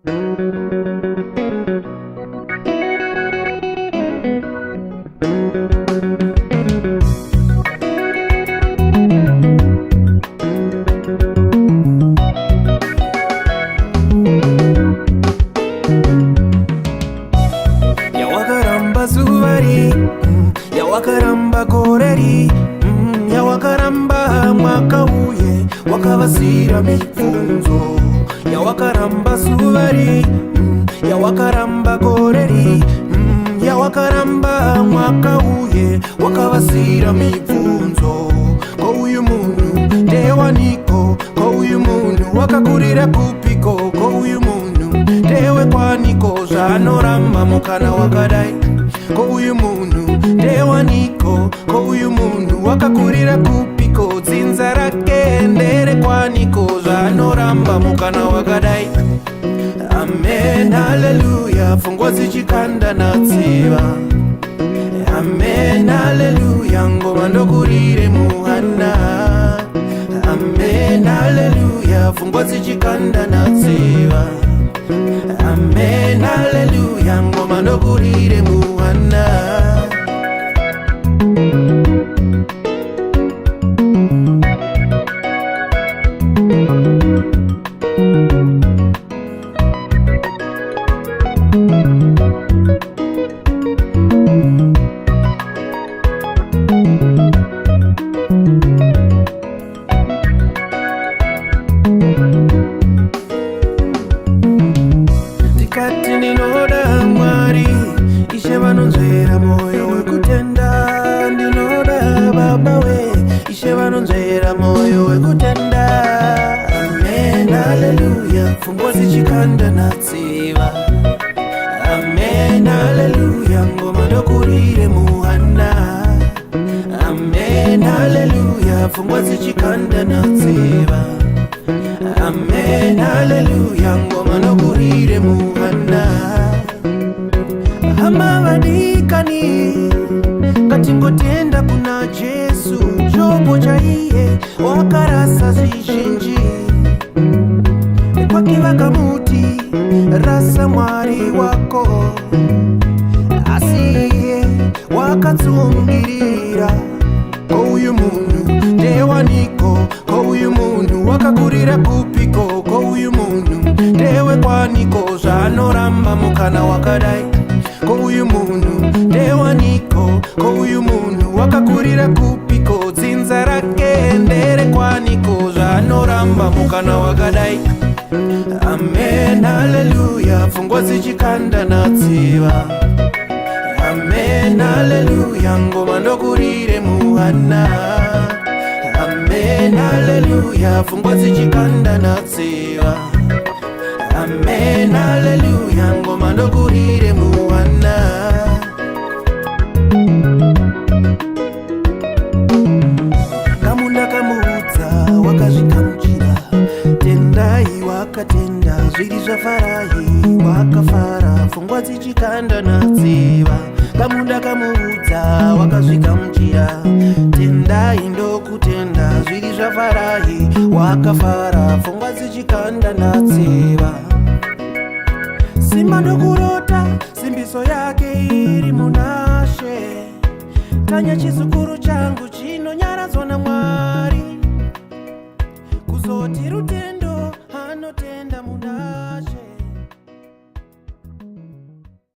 Yawakaramba zuvari, yawakaramba goreri, yawakaramba mwaka uye wakavasira mibvunzo. Yawakaramba zuvari, yawakaramba goreri, yawakaramba mwaka uye wakavasira mibvunzo. Ko uyu munhu ndewaniko? Ko uyu munhu wakakurira kupiko? Ko uyu munhu ndewekwaniko zvaanoramba mukana wakadai? Ko uyu munhu ndewaniko? Ko uyu munhu wakakurira kupiko? Dzinza rake nderekwaniko zvaanoramba mukana wakadai? Amen, haleluya, pfungwa dzichikanda natsiva. Amen, haleluya, ngoma ndokurire muhana. Amen, haleluya, pfungwa dzichikanda natsiva. Amen, haleluya, ngoma ndokurire muhana. Ndikati ndinoda Mwari, Ishe vanonzvera moyo wekutenda. Ndinoda Baba we, Ishe vanonzvera moyo wekutenda. Amen, haleluya, pfungwa dzichikanda natsiva. Amen, haleluya, ngoma ndokurire muhana. Amen, haleluya, pfungwa dzichikanda natsiva. Amen, haleluya, ngoma ndokurire muhana. Hama vadikani, ngatingotenda kuna Jesu. Jobo chaiye wakarasa zvizhinji, kwake vakamuti rasa Mwari wako, asi iye wakatsungirira. Ko uyu munhu ndewaniko? Ko uyu munhu wakakurira kupiko? Ko uyu munhu ndewekwaniko zvaanoramba mukana wakadai? Ko uyu munhu ndewaniko? Ko uyu munhu wakakurira kupiko? Dzinza rake nderekwaniko zvaanoramba mukana wakadai? Amen, haleluya, pfungwa dzichikanda natsiva. Amen, haleluya, ngoma ndokurire muhana. Amen, haleluya, pfungwa dzichikanda natsiva. Amen, haleluya, ngoma ndokurire muhana. Kamunda kamuudza wakazvikamuchira, tendai wakatenda, zviri zvafarahi wakafara, pfungwa dzichikanda natsiva. Kamunda kamuudza wakazvikamuchira, tendai ndokutenda, zviri zvafarahi wakafara, pfungwa dzichikanda natsiva. Simba ndokurota, simbiso yake iri munashe. Tanya chizukuru changu chinonyaradzwa naMwari, kuzoti rutendo anotenda munashe.